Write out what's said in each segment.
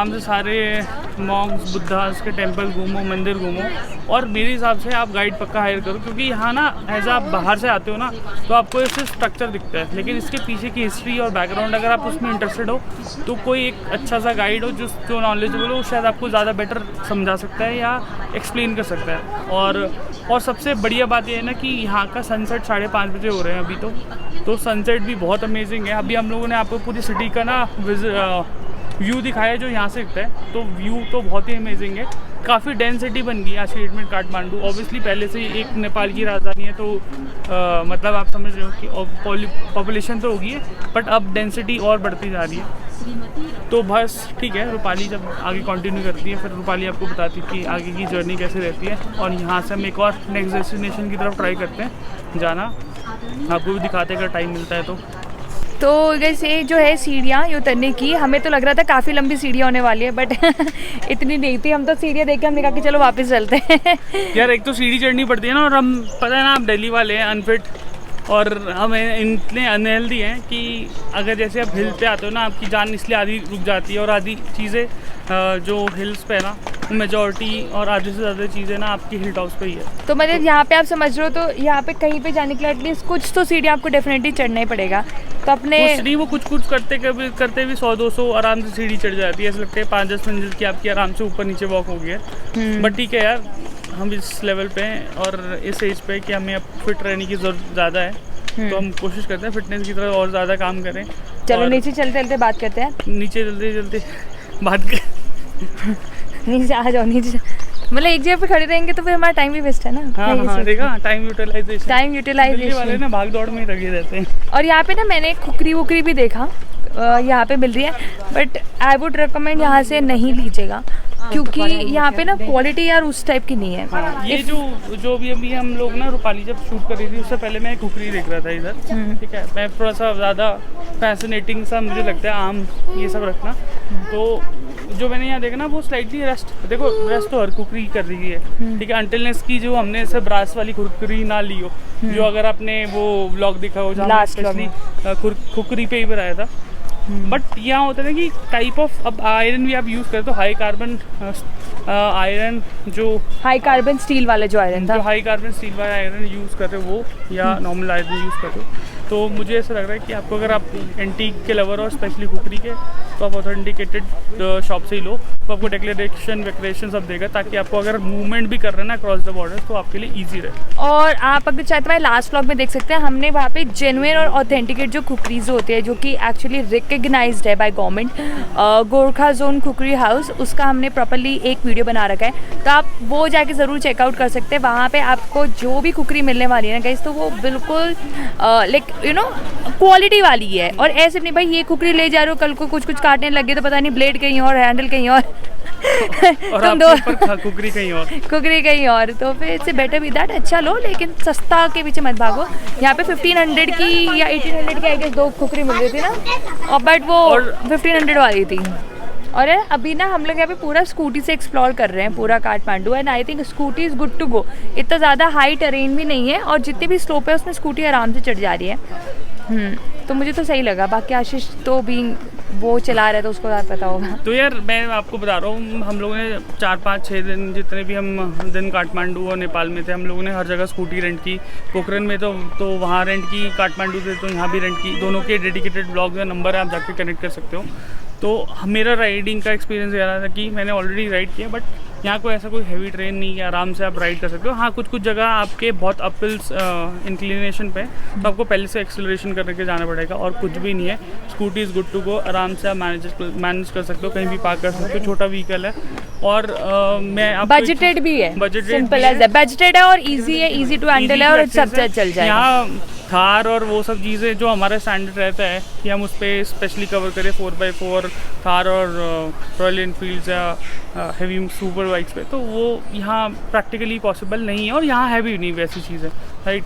आराम से सारे मॉन्क्स बुद्धास के टेंपल घूमो, मंदिर घूमो। और मेरे हिसाब से आप गाइड पक्का हायर करो, क्योंकि यहाँ ना एज आप बाहर से आते हो ना तो आपको इससे स्ट्रक्चर दिखता है, लेकिन इसके पीछे की हिस्ट्री और बैकग्राउंड अगर आप उसमें इंटरेस्टेड हो तो कोई एक अच्छा सा गाइड हो जो नॉलेजेबल हो, शायद आपको ज़्यादा बेटर समझा सकता है या एक्सप्लेन कर सकता है। और सबसे बढ़िया बात यह है ना कि यहाँ का सनसेट 5:30 बजे हो रहे हैं अभी तो सनसेट भी बहुत अमेजिंग है। अभी हम लोगों ने आपको पूरी सिटी का ना व्यू दिखाया जो यहाँ से दिखता है, तो व्यू तो बहुत ही अमेजिंग है। काफ़ी डेंसिटी बन गई आज की डेट में काठमांडू। ऑब्वियसली पहले से ही एक नेपाल की राजधानी है तो मतलब आप समझ रहे हो कि पॉपुलेशन तो होगी है, बट अब डेंसिटी और बढ़ती जा रही है। तो बस ठीक है, रूपाली जब आगे कंटिन्यू करती है फिर रूपाली आपको बताती है कि आगे की जर्नी कैसे रहती है। और यहाँ से हम एक और नेक्स्ट डेस्टिनेशन की तरफ ट्राई करते हैं जाना, आपको भी दिखाते हैं अगर टाइम मिलता है तो वैसे जो है सीढ़ियाँ ये उतरने की, हमें तो लग रहा था काफ़ी लंबी सीढ़ियाँ होने वाली है, बट इतनी नहीं थी। हम तो सीढ़ियाँ देख के हमने कहा कि चलो वापस चलते हैं। यार एक तो सीढ़ी चढ़नी पड़ती है ना, और हम पता है ना आप दिल्ली वाले हैं अनफिट, और हम इतने अनहेल्दी हैं कि अगर जैसे आप हिल पे आते हो ना आपकी जान इसलिए आधी रुक जाती है, और आधी चीज़ें जो हिल्स पे है ना मेजॉरिटी और आधे से ज़्यादा चीज़ें ना आपकी हिल टॉप्स पे ही है। तो मतलब यहाँ पे आप समझ रहे हो, तो यहाँ पे कहीं पे जाने के लिए एटलीस्ट कुछ तो सीढ़ी आपको डेफिनेटली चढ़ना ही पड़ेगा। तो अपने कुछ नहीं, वो कुछ करते भी 100-200 आराम से सीढ़ी चढ़ जाती है। ऐसा लगता है 5-10 मंजिल की आपकी आराम से ऊपर नीचे वॉक हो गया। बट ठीक है यार, हम इस लेवल पे हैं और इस एज पे कि हमें अब फिट रहने की ज़रूरत ज़्यादा है, तो हम कोशिश करते हैं फिटनेस की तरफ और ज़्यादा काम करें। चलो नीचे चलते चलते बात करते हैं। नीचे चलते बात कर नीचे आ जाओ, नीचे मतलब एक जगह पे खड़े रहेंगे तो फिर हमारा टाइम भी वेस्ट है ना। हाँ देखा, टाइम यूटिलाइजेशन वाले ना भाग दौड़ में लगे रहते हैं। और यहाँ पे ना मैंने खुकरी भी देखा, यहाँ पे मिल रही है, बट आई वुड रिकमेंड यहाँ से नहीं लीजिएगा, क्योंकि यहाँ पे ना क्वालिटी यार उस टाइप की नहीं है। हाँ, ये जो भी अभी हम लोग ना रूपाली जब शूट कर रही थी उससे पहले मैं खुकरी देख रहा था इधर, ठीक है। मैं थोड़ा सा ज़्यादा फैसिनेटिंग सा मुझे लगता है आम ये सब रखना, तो जो मैंने यहाँ देखा ना वो स्लाइटली रेस्ट तो हर कुकरी कर रही है, ठीक है, अंटिलनेस की जो हमने ऐसे ब्रास वाली कुकरी ना ली हो, जो अगर आपने वो व्लॉग देखा हो जहाँ स्पेशली कुकरी पे ही बनाया था। बट यहाँ होता है ना कि टाइप ऑफ अब आयरन भी आप यूज़ करें तो हाई कार्बन आयरन, जो हाई कार्बन स्टील वाला जो आयरन था, जो हाई कार्बन स्टील वाला आयरन यूज़ कर रहे हो वो, या नॉर्मल आयरन यूज़ कर रहे हो, तो मुझे ऐसा लग रहा है कि आपको अगर आप एंटीक के लवर और स्पेशली कुकरी के, तो आप ऑथेंटिकेटेड शॉप से ही लो, तो आपको डेक्लेरेशन सब देगा, ताकि आपको अगर मूवमेंट भी कर रहे हैं ना क्रॉस द बॉर्डर तो आपके लिए ईजी रहे। और आप अगर चाहते हैं लास्ट व्लॉग में देख सकते हैं, हमने वहाँ पे जेन्युइन और ऑथेंटिकेट जो कुकरीज होते हैं जो कि एक्चुअली रिकग्नाइज्ड है by government, Gorkha zone cookery house, उसका हमने प्रॉपरली एक वीडियो बना रखा है, तो आप वो जाके ज़रूर चेकआउट कर सकते हैं। वहाँ पे आपको जो भी कुकरी मिलने वाली है ना गाइस, तो वो बिल्कुल लाइक क्वालिटी वाली है। और ऐसे नहीं भाई ये कुकरी ले जा रहे हो, कल को कुछ काटने लगे तो पता नहीं ब्लेड कहीं और, हैंडल कहीं और तुम दो कुकरी कहीं और, तो फिर इससे बेटर भी दैट अच्छा लो, लेकिन सस्ता के पीछे मत भागो। यहाँ पे 1500 की या 1800 की आई गेस 2 कुकरी मिल रही थी ना, और बट वो 1500 वाली थी। और अभी ना हम लोग यहाँ पे पूरा स्कूटी से एक्सप्लोर कर रहे हैं पूरा Kathmandu, and I think scooty is good to go. इतना ज़्यादा हाई टेरेन भी नहीं है, और जितनी भी स्लोप है उसमें स्कूटी आराम से चढ़ जा रही है। तो मुझे तो सही लगा। बाकी आशीष तो भी वो चला रहा है तो उसको पता होगा। तो यार मैं आपको बता रहा हूँ, हम लोगों ने 4-5-6 दिन जितने भी हम दिन काठमांडू और नेपाल में थे, हम लोगों ने हर जगह स्कूटी रेंट की। पोखरन में तो वहाँ रेंट की, काठमांडू से तो यहाँ भी रेंट की। दोनों के डेडिकेटेड ब्लॉग का नंबर है, आप जाके कनेक्ट कर सकते हो। तो मेरा राइडिंग का एक्सपीरियंस ये रहा था कि मैंने ऑलरेडी राइड किया, बट यहाँ कोई ऐसा कोई हैवी ट्रेन नहीं है, आराम से आप राइड कर सकते हो। हाँ, कुछ जगह आपके बहुत अपहिल्स इंक्लिनेशन पे, तो आपको पहले से एक्सेलरेशन करके जाना पड़ेगा, और कुछ भी नहीं है। Scooty is good to go, आराम से आप मैनेज कर सकते हो, कहीं भी पार्क कर सकते हो, छोटा व्हीकल है। और मैं आप बजटेड भी है, सिंपल एज बजटेड है, और इजी है, इजी टू हैंडल है, और सब चल जाएगा। यहाँ थार और वो सब चीज़ें जो हमारा स्टैंडर्ड रहता है कि हम उस पर स्पेशली कवर करें 4x4 थार और रॉयल एनफील्ड या हेवी सुपर बाइक्स पे, तो वो यहाँ प्रैक्टिकली पॉसिबल नहीं है, और यहाँ है भी नहीं वैसी चीज़ें, राइट।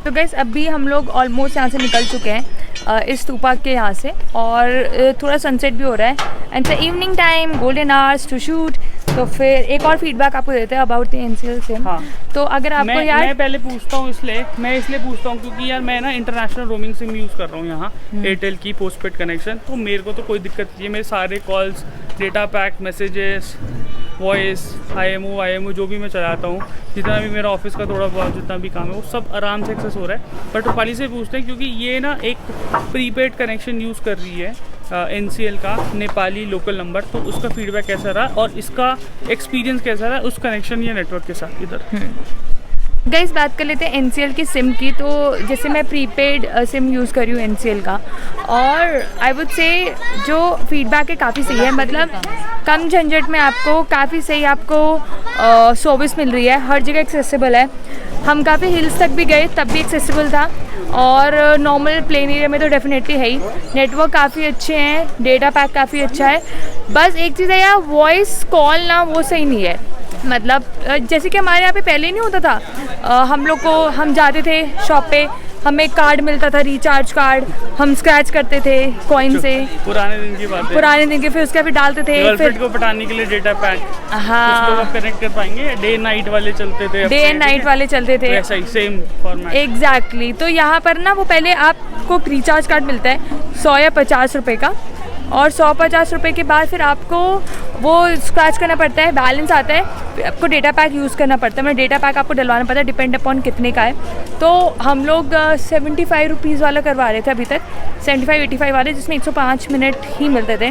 तो गाइस अभी हम लोग ऑलमोस्ट यहाँ से निकल चुके हैं इस स्तूपा के यहाँ से, और थोड़ा सनसेट भी हो रहा है, and evening time, golden hours to shoot. तो फिर एक और फीडबैक आपको देते हैं अबाउट द NCL सिम। हाँ। तो अगर आपको मैं पहले पूछता हूँ, मैं इसलिए पूछता हूँ क्योंकि यार मैं ना इंटरनेशनल रोमिंग सिम यूज़ कर रहा हूँ यहाँ, एयरटेल की पोस्टपेड कनेक्शन। तो मेरे को तो कोई दिक्कत नहीं है, मेरे सारे calls, data pack, messages, voice, IMO जो भी मैं चलाता हूँ, जितना भी मेरा ऑफिस का थोड़ा बहुत जितना भी काम है वो सब आराम से एक्सेस हो रहा है। बट रूपाली से पूछते हैं क्योंकि ये ना एक प्रीपेड कनेक्शन यूज़ कर रही है NCL का, नेपाली लोकल नंबर, तो उसका फीडबैक कैसा रहा और इसका एक्सपीरियंस कैसा रहा उस कनेक्शन या नेटवर्क के साथ इधर। गाइस बात कर लेते हैं NCL की सिम की। तो जैसे मैं प्रीपेड सिम यूज़ कर रही हूँ NCL का, और आई वुड से जो फीडबैक है काफ़ी सही है। मतलब कम झंझट में आपको काफ़ी सही आपको सर्विस मिल रही है, हर जगह एक्सेसिबल है। हम काफ़ी हिल्स तक भी गए तब भी एक्सेसिबल था, और नॉर्मल प्लेन एरिया में तो डेफिनेटली है ही। नेटवर्क काफ़ी अच्छे हैं, डेटा पैक काफ़ी अच्छा है। बस एक चीज़ है यार, वॉइस कॉल ना वो सही नहीं है। मतलब जैसे कि हमारे यहाँ पे पहले नहीं होता था, हम जाते थे शॉप पे, हमें एक कार्ड मिलता था, रिचार्ज कार्ड, हम स्क्रैच करते थे कॉइन से, पुराने दिन की बात है, पुराने दिन के। फिर उसका फिर डालते थे, गर्लफ्रेंड को पटाने के लिए डेटा पैक। हाँ, कुछ लोग कनेक्ट कर पाएंगे, डे नाइट वाले चलते थे, डे एंड नाइट वाले चलते थे, वैसा ही सेम फॉर्मेट। एग्जैक्टली। तो यहाँ पर ना वो पहले आपको रिचार्ज कार्ड मिलता है 100 या 50 रुपये का, और 150 रुपये के बाद फिर आपको वो स्क्रैच करना पड़ता है, बैलेंस आता है, फिर आपको डेटा पैक यूज़ करना पड़ता है। मतलब डेटा पैक आपको डलवाना पड़ता है, डिपेंड अपॉन कितने का है। तो हम लोग 75 रुपीज़ वाला करवा रहे थे अभी तक, 75-85 वाले, जिसमें 105 मिनट ही मिलते थे,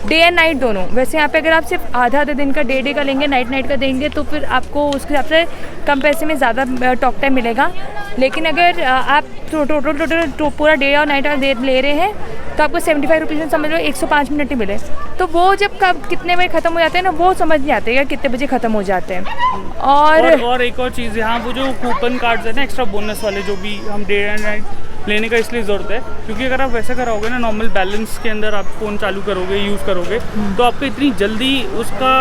डे एंड नाइट दोनों। वैसे यहाँ पे अगर आप सिर्फ आधा दिन का डे का लेंगे, नाइट का देंगे, तो फिर आपको उसके हिसाब से कम पैसे में ज़्यादा टॉक टाइम मिलेगा। लेकिन अगर आप टोटल पूरा डे और नाइट ले रहे हैं तो आपको 75 रुपीज़ में समझ लो 105 मिनट ही मिले। तो वो जब कब कितने बजे ख़त्म हो जाते हैं ना, वो समझ नहीं आते या कितने बजे ख़त्म हो जाते हैं। और एक और चीज़, यहाँ वो जो कूपन कार्ड्स है ना, एक्स्ट्रा बोनस वाले, जो भी हम डे एंड नाइट लेने का इसलिए ज़रूरत है क्योंकि अगर आप वैसा कराओगे ना, नॉर्मल बैलेंस के अंदर आप फ़ोन चालू करोगे, यूज़ करोगे, तो आपको इतनी जल्दी उसका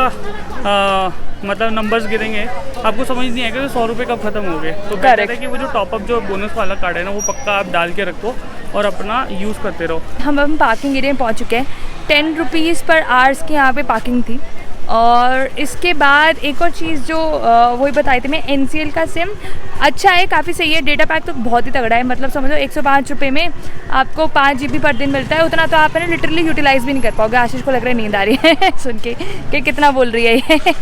मतलब नंबर्स गिरेंगे, आपको समझ नहीं आएगा कि 100 रुपये कब ख़त्म हो गए। तो बेहतर है कि वो जो टॉपअप जो बोनस वाला कार्ड है ना, वो पक्का आप डाल के रखो और अपना यूज़ करते रहो। हम पार्किंग एरिया में पहुंच चुके हैं। 10 रुपीज़ पर आवर्स की यहाँ पे पार्किंग थी। और इसके बाद एक और चीज़ जो वही बताई थी मैं, NCL का सिम अच्छा है, काफ़ी सही है। डेटा पैक तो बहुत ही तगड़ा है, मतलब समझो 105 रुपये में आपको 5 GB पर दिन मिलता है। उतना तो आप है ना लिटरली यूटिलाइज़ भी नहीं कर पाओगे। आशीष को लग रहा है नींद आ रही है सुन के कि कितना बोल रही है ये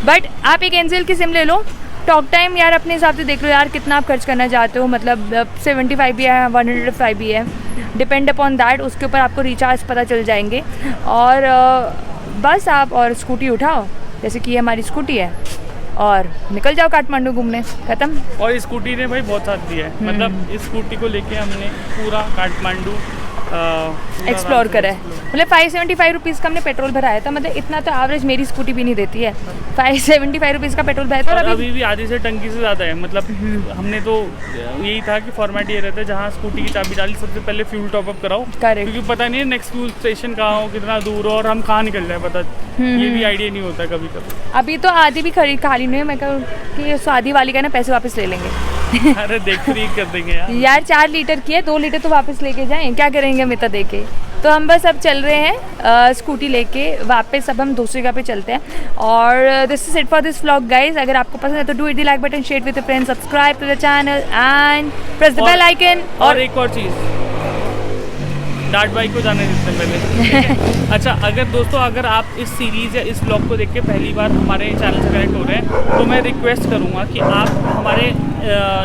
बट आप एक NCL की सिम ले लो, टॉक टाइम यार अपने हिसाब से देख लो यार कितना आप खर्च करना चाहते हो। मतलब 75 भी है, 105 भी है, डिपेंड अपॉन दैट, उसके ऊपर आपको रिचार्ज पता चल जाएंगे। और बस आप और स्कूटी उठाओ, जैसे कि ये हमारी स्कूटी है, और निकल जाओ काठमांडू घूमने, ख़त्म। और स्कूटी ने भाई बहुत साथ दिया है। मतलब इस स्कूटी को लेके हमने पूरा काठमांडू एक्सप्लोर करा है। मतलब 575 रुपीज़ का हमने पेट्रोल भराया था। मतलब इतना तो एवरेज मेरी स्कूटी भी नहीं देती है, 575 रुपीज़ का पेट्रोल भराया था। और अभी भी आधी से टंकी से ज़्यादा है। मतलब हमने तो यही था कि फॉर्मेट ये रहता है, जहाँ स्कूटी की चाबी डाली सबसे पहले फ्यूल टॉपअप कराओ, क्योंकि पता नहीं है नेक्स्ट फ्यूल स्टेशन कहाँ हो, कितना दूर हो, और हम कहाँ निकल जाए पता, ये भी आइडिया नहीं होता कभी कभी। अभी तो आधी भी खाली नहीं है। मैं कहूँ कि आधी वाली का ना पैसे वापस ले लेंगे अरे देख फ्री कर देंगे यार 4 लीटर की है, 2 लीटर तो वापस लेके जाएं, क्या करेंगे मिता देके। तो हम बस अब चल रहे हैं स्कूटी लेके वापस, अब हम दूसरी जगह पे चलते हैं। और this is it for this vlog guys. अगर आपको पसंद है तो do it the like button, share with your friends, subscribe to the channel and press the bell icon. और एक और चीज़, डार्ट बाइक को जाने देते हैं पहले अच्छा, अगर आप इस सीरीज़ या इस व्लॉग को देख के पहली बार हमारे चैनल से कनेक्ट हो रहे हैं, तो मैं रिक्वेस्ट करूँगा कि आप हमारे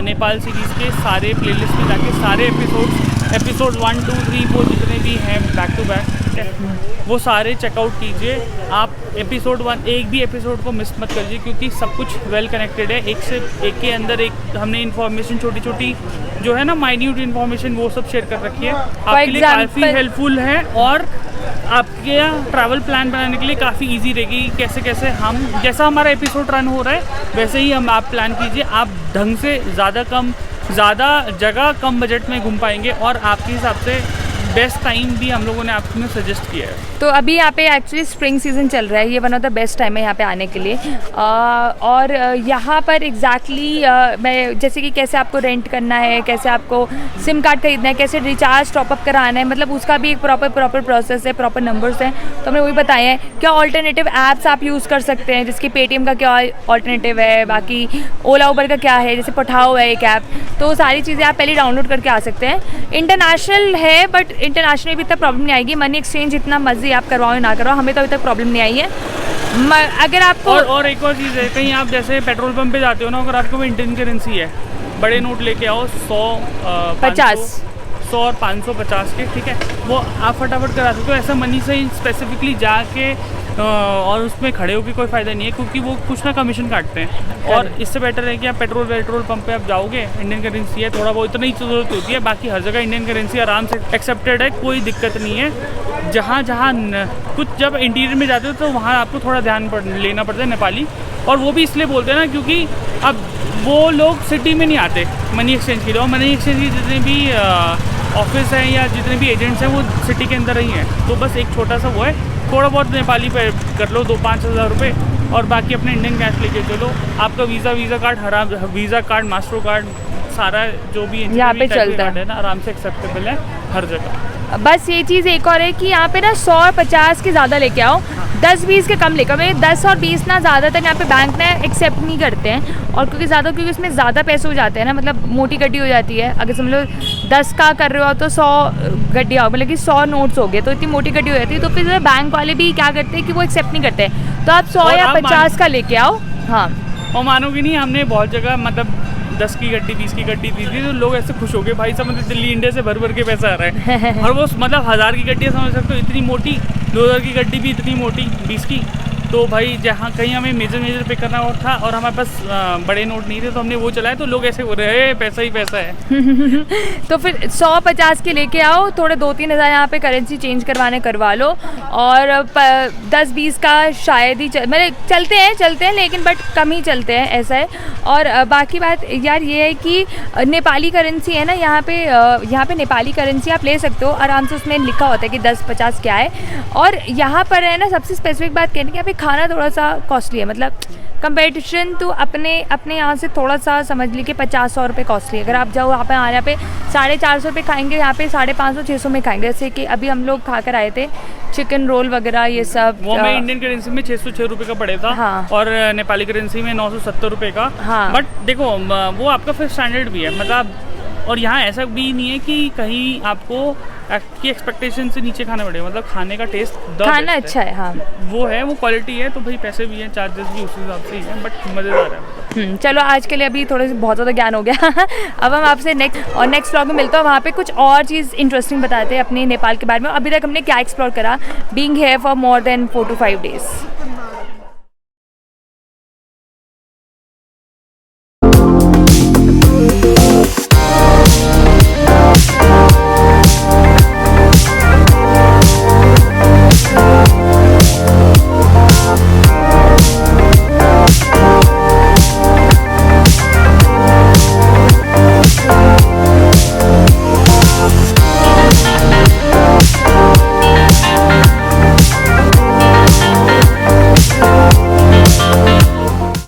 नेपाल सीरीज़ के सारे प्लेलिस्ट में जाके सारे एपिसोड 1, 2, 3, 4 जितने भी हैं बैक टू बैक, वो सारे चेकआउट कीजिए। आप एपिसोड 1 एक भी एपिसोड को मिस मत करिए, क्योंकि सब कुछ वेल कनेक्टेड है। एक से एक के अंदर एक हमने इन्फॉर्मेशन छोटी छोटी जो है ना, माइन्यूट इन्फॉर्मेशन, वो सब शेयर कर रखी है, आपके लिए काफ़ी हेल्पफुल है। और आपके ट्रैवल प्लान बनाने के लिए काफ़ी इजी रहेगी। कैसे कैसे हम, जैसा हमारा एपिसोड रन हो रहा है वैसे ही हम आप प्लान कीजिए, आप ढंग से ज़्यादा जगह कम बजट में घूम पाएंगे और आपके हिसाब से बेस्ट टाइम भी हम लोगों ने आपको सजेस्ट किया है। तो अभी यहाँ पे एक्चुअली स्प्रिंग सीज़न चल रहा है, ये one of the best time है यहाँ पे आने के लिए। और यहाँ पर एग्जैक्टली मैं जैसे कि कैसे आपको रेंट करना है, कैसे आपको सिम कार्ड खरीदना है, कैसे रिचार्ज टॉपअप कराना है, मतलब उसका भी एक प्रॉपर प्रोसेस है, प्रॉपर नंबर्स हैं, तो हमने वही बताए हैं। क्या ऑल्टरनेटिव ऐप्स आप यूज़ कर सकते हैं, जिसकी पेटीएम का क्या ऑल्टरनेटिव है, बाकी ओला उबर का क्या है, जैसे पठाओ है एक ऐप, तो सारी चीज़ें आप पहले डाउनलोड करके आ सकते हैं। इंटरनेशनल है, बट इंटरनेशनल भी इतना प्रॉब्लम नहीं आएगी। मनी एक्सचेंज जितना मर्जी आप करवाओ या ना करवाओ, हमें तो अभी तक प्रॉब्लम नहीं आई है। अगर आपको और एक और चीज़ है, कहीं आप जैसे पेट्रोल पंप पे जाते हो ना, अगर आपको इंडियन करेंसी है, बड़े नोट लेके आओ 100 50 100 और 550 के, ठीक है, वो आप फटाफट करा सकते हो। ऐसा मनी से स्पेसिफिकली जाके और उसमें खड़े होकर कोई फ़ायदा नहीं है, क्योंकि वो कुछ ना कमीशन काटते हैं। और इससे बेटर है कि आप पेट्रोल पंप पे आप जाओगे, इंडियन करेंसी है, थोड़ा बहुत इतना ही ज़रूरत होती है, बाकी हर जगह इंडियन करेंसी आराम से एक्सेप्टेड है, कोई दिक्कत नहीं है। जहाँ कुछ जब इंटीरियर में जाते हो तो वहाँ आपको थोड़ा ध्यान लेना पड़ता है नेपाली, और वो भी इसलिए बोलते हैं ना क्योंकि अब वो लोग सिटी में नहीं आते मनी एक्सचेंज के लिए, और मनी एक्सचेंज की जितने भी ऑफिस हैं या जितने भी एजेंट्स हैं वो सिटी के अंदर ही हैं। तो बस एक छोटा सा वो है, थोड़ा बहुत नेपाली पे कर लो 2-5 हज़ार रुपये, और बाकी अपने इंडियन कैश लेके चलो। आपका वीज़ा कार्ड मास्टर कार्ड सारा जो भी यहाँ पे चलता है ना, आराम से एक्सेप्टेबल है हर जगह। बस ये चीज़ एक और है कि यहाँ पे ना 100 और 50 के ज़्यादा लेके आओ, 10-20 के कम लेकर। मेरे 10 और 20 ना ज़्यादातर यहाँ पे बैंक ने एक्सेप्ट नहीं करते हैं, और क्योंकि उसमें ज़्यादा पैसे हो जाते हैं ना, मतलब मोटी गड्डी हो जाती है। अगर समझ लो 10 का कर रहे हो तो 100 गड्डी आओ, मतलब कि 100 नोट्स हो गए, तो इतनी मोटी गड्डी हो जाती है। तो फिर बैंक वाले भी क्या करते हैं कि वो एक्सेप्ट नहीं करते, तो आप 100 या 50 का लेके आओ। हाँ, और मानोगे नहीं, हमने बहुत जगह मतलब 10 की गड्डी 20 की गड्डी दी थी, तो लोग ऐसे खुश हो गए, भाई साहब मतलब दिल्ली इंडिया से भर के पैसा आ रहा है। और वो मतलब 1000 की गड्डी समझ सकते हो इतनी मोटी, 2000 की गड्डी भी इतनी मोटी 20 की। तो भाई जहाँ कहीं हमें मेजर पे करना था और हमारे पास बड़े नोट नहीं थे, तो हमने वो चलाया, तो लोग ऐसे हो रहे हैं पैसा ही पैसा है। तो फिर 100-50 के लेके आओ, थोड़े 2-3 हज़ार यहाँ पे करेंसी चेंज करवा लो, और 10-20 का शायद ही मतलब चलते हैं लेकिन बट कम ही चलते हैं, ऐसा है। और बाकी बात यार ये है कि नेपाली करेंसी है ना, यहाँ पे नेपाली करेंसी आप ले सकते हो आराम से, उसमें लिखा होता है कि 10-50 क्या है। और यहाँ पर है ना, सबसे स्पेसिफिक बात कहने की, यहाँ पे खाना थोड़ा सा कॉस्टली है, मतलब कंपेटिशन तो अपने यहाँ से थोड़ा सा समझ लीजिए 50-100 रुपये कॉस्टली है। अगर आप जाओ यहाँ पे 450 रुपये खाएंगे, यहाँ पे 550-600 में खाएंगे। जैसे कि अभी हम लोग खा कर आए थे चिकन रोल वगैरह, ये सब वो हमें इंडियन करेंसी में 606 रुपये का पड़े था। हाँ। और नेपाली करेंसी में 970 रुपये का। हाँ। बट देखो वो आपका फिर स्टैंडर्ड भी है, मतलब, और यहाँ ऐसा भी नहीं है कि कहीं आपको की एक्सपेक्टेशन से नीचे खाना पड़ेगा, मतलब खाने का टेस्ट खाना अच्छा है। हाँ, वो है, वो क्वालिटी है, तो भाई पैसे भी हैं, चार्जेस भी उसी हिसाब से ही हैं, बट मज़ेदार है। चलो आज के लिए अभी थोड़े से बहुत ज़्यादा ज्ञान हो गया। अब हम आपसे नेक्स्ट व्लॉग में मिलते हैं, वहाँ पे कुछ और चीज़ इंटरेस्टिंग बताते हैं अपने नेपाल के बारे में। अभी तक हमने क्या एक्सप्लोर करा, being here for more than 4 to 5 days।